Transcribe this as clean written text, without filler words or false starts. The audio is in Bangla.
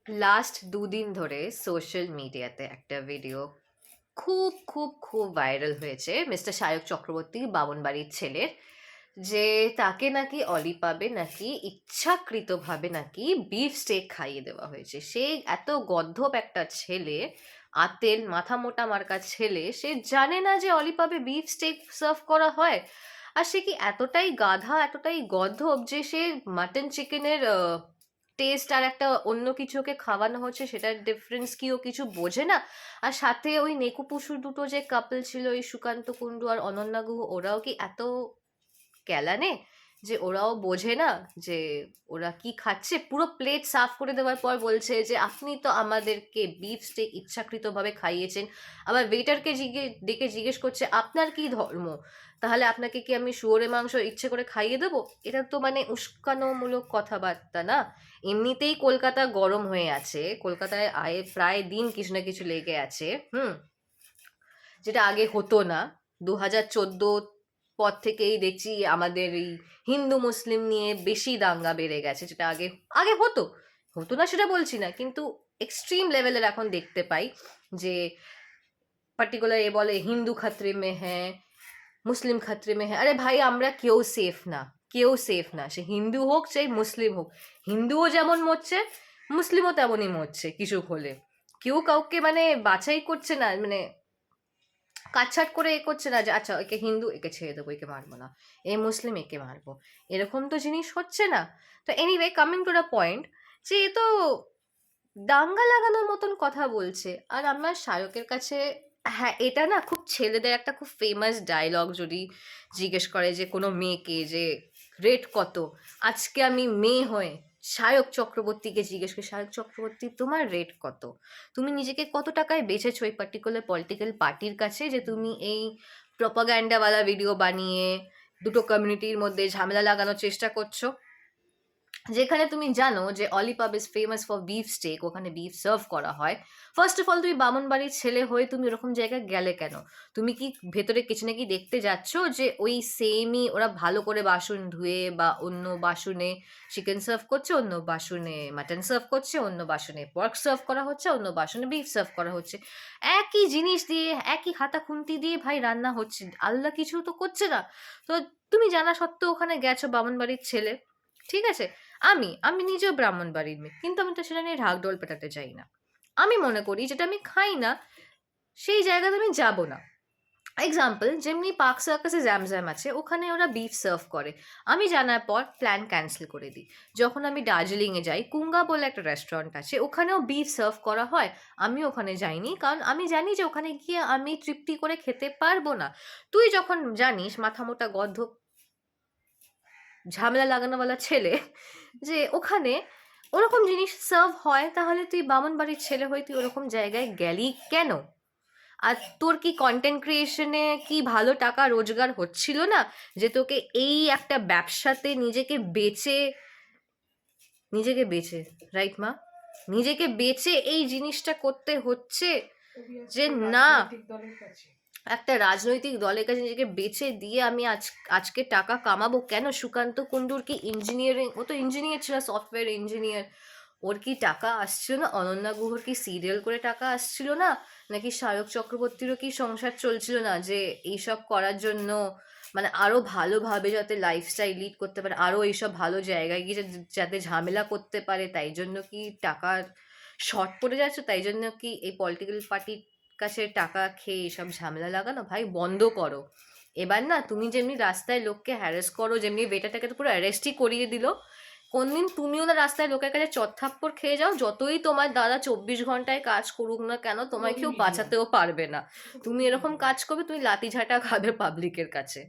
লাস্ট ২ দিন ধরে সোশ্যাল মিডিয়াতে একটা ভিডিও খুব খুব খুব ভাইরাল হয়েছে মিস্টার সায়ক চক্রবর্তী বামনবাড়ির ছেলের, যে তাকে নাকি অলিপাবে নাকি ইচ্ছাকৃতভাবে নাকি বিফ স্টেক খাইয়ে দেওয়া হয়েছে। সে এত গদ্ধব একটা ছেলে, আতেল মাথা মোটা মার্কা ছেলে, সে জানে না যে অলিপাবে বিফ স্টেক সার্ভ করা হয়। আর সে কি এতটাই গাধা, এতটাই গদ্ধব যে সে মাটন চিকেনের টেস্ট আর একটা অন্য কিছুকে খাওয়ানো হচ্ছে সেটার ডিফারেন্স কি ও কিছু বোঝে না। আর সাথে ওই নেকু পুষুর দুটো যে কাপল ছিল, ওই সুকান্ত কুণ্ডু আর অনন্যা গুহ, ওরাও কি এত ক্যালানে যে ওরাও বোঝে না যে ওরা কি খাচ্ছে? পুরো প্লেট সাফ করে দেওয়ার পর বলছে যে আপনি তো আমাদেরকে বিফ স্টেক ইচ্ছাকৃতভাবে খাইয়েছেন। আবার ওয়েটারকে ডেকে জিজ্ঞেস করছে আপনার কি ধর্ম, তাহলে আপনাকে কি আমি শুয়োরের মাংস ইচ্ছে করে খাইয়ে দেবো? এটা তো মানে উস্কানোমূলক কথাবার্তা না? এমনিতেই কলকাতা গরম হয়ে আছে, কলকাতায় আয়ে প্রায় দিন কিছু না কিছু লেগে আছে। যেটা আগে হতো না। 2014 পর থেকেই দেখছি আমাদের এই হিন্দু মুসলিম নিয়ে বেশি দাঙ্গা বেড়ে গেছে, যেটা আগে আগে হতো, হতো না সেটা বলছি না, কিন্তু এক্সট্রিম লেভেলের এখন দেখতে পাই যে পার্টিকুলার এ বলে হিন্দু খাতরে মে হ্যাঁ, মুসলিম খাতরে মে হ্যাঁ। আরে ভাই, আমরা কেউ সেফ না, কেউ সেফ না, সে হিন্দু হোক চাই মুসলিম হোক। হিন্দুও যেমন মরছে, মুসলিমও তেমনই মরছে কিছু হলে। কেউ কাউকে মানে বাছাই করছে না, মানে কাটছাট করে এ করছে না যে আচ্ছা একে হিন্দু একে ছেড়ে দেবো, একে মারবো না, এ মুসলিম একে মারবো, এরকম তো জিনিস হচ্ছে না। তো anyway, coming to the point, যে এ তো দাঙ্গা লাগানোর মতন কথা বলছে। আর আমার শায়কের কাছে, হ্যাঁ এটা না খুব ছেলেদের একটা খুব ফেমাস ডায়লগ, যদি জিজ্ঞেস করে যে কোনো মেয়েকে যে রেট কত, আজকে আমি মেয়ে হয়ে শায়ক চক্রবর্তীকে জিজ্ঞেস করি, শায়ক চক্রবর্তী তোমার রেট কত? তুমি নিজেকে কত টাকায় বেচেছো এই পার্টিকুলার পলিটিক্যাল পার্টির কাছে, যে তুমি এই প্রপাগ্যান্ডাওয়ালা ভিডিও বানিয়ে দুটো কমিউনিটির মধ্যে ঝামেলা লাগানোর চেষ্টা করছো? যেখানে তুমি জানো যে Olipub is famous for beef steak, ওখানে বিফ সার্ভ করা হয়। ফার্স্ট অফ অল, তুমি বামনবাড়ির ছেলে হয়ে তুমি ওরকম জায়গায় গেলে কেন? তুমি কি ভেতরে কিচেনে কি দেখতে যাচ্ছ যে ওই সেমই ওরা ভালো করে বাসন ধুয়ে বা অন্য বাসনে চিকেন সার্ভ করছে, অন্য বাসনে মাটন সার্ভ করছে, অন্য বাসনে পর্ক সার্ভ করা হচ্ছে, অন্য বাসনে বিফ সার্ভ করা হচ্ছে? একই জিনিস দিয়ে, একই হাতা খুন্তি দিয়ে ভাই রান্না হচ্ছে, আলাদা কিছু তো করছে না। তো তুমি জানা সত্ত্বেও ওখানে গেছো বামনবাড়ির ছেলে, ঠিক আছে? আমি আমি নিজেও ব্রাহ্মণ বাড়ির মেয়ে, কিন্তু আমি তো সেটা নিয়ে ঢাকঢোল পেটাতে চাই না। আমি মনে করি যেটা আমি খাই না সেই জায়গাতে আমি যাব না। এক্সাম্পল, যেমনি পার্ক সার্কাসে জ্যাম আছে, ওখানে ওরা বিফ সার্ভ করে, আমি জানার পর প্ল্যান ক্যান্সেল করে দিই। যখন আমি দার্জিলিংয়ে যাই, কুঙ্গা বলে একটা রেস্টুরেন্ট আছে, ওখানেও বিফ সার্ভ করা হয়, আমি ওখানে যাইনি, কারণ আমি জানি যে ওখানে গিয়ে আমি তৃপ্তি করে খেতে পারবো না। তুই যখন জানিস, মাথা মোটা গর্ধ ঝামেলা লাগানোওয়ালা ছেলে, যে ওখানে ওরকম জিনিস সার্ভ হয়, তাহলে তুই বামনবাড়ির ছেলে হয়ে তুই ওরকম জায়গায় গেলি কেন? আর তোর কি কন্টেন্ট ক্রিয়েশনে কি ভালো টাকা রোজগার হচ্ছিল না, যে তোকে এই একটা ব্যবসাতে নিজেকে বেচে, রাইট মা, নিজেকে বেচে এই জিনিসটা করতে হচ্ছে? যে না, একটা রাজনৈতিক দলের কাছে নিজেকে বেচে দিয়ে আমি আজকে টাকা কামাবো কেন? সুকান্ত কুণ্ডুর কি ইঞ্জিনিয়ারিং, ও তো ইঞ্জিনিয়ার ছিল, সফটওয়্যার ইঞ্জিনিয়ার, ওর কি টাকা আসছিল না? অনন্যা গুহর কি সিরিয়াল করে টাকা আসছিল না? নাকি শায়ক চক্রবর্তীরও কি সংসার চলছিল না, যে এইসব করার জন্য মানে আরো ভালোভাবে যাতে লাইফস্টাইল লিড করতে পারে, আরো এইসব ভালো জায়গায় গিয়ে যাতে ঝামেলা করতে পারে, তাই জন্য কি টাকার শর্ট পড়ে যাচ্ছে? তাই জন্য কি এই পলিটিক্যাল পার্টির কাছে টাকা খেয়ে এসব ঝামেলা লাগানো? ভাই বন্ধ করো। এবার না, তুমি যেমনি রাস্তায় লোককে হ্যারাস করো, যেমনি বেটাটাকে তো পুরো অ্যারেস্টই করিয়ে দিল, কোনদিন তুমিও না রাস্তায় লোকের কাছে চত্থাপ্পড় খেয়ে যাও? যতই তোমার দাদা 24 ঘন্টায় কাজ করুক না কেন, তোমায় কেউ বাঁচাতেও পারবে না। তুমি এরকম কাজ করবে, তুমি লাঠি ঝাঁটা খাবে পাবলিকের কাছে।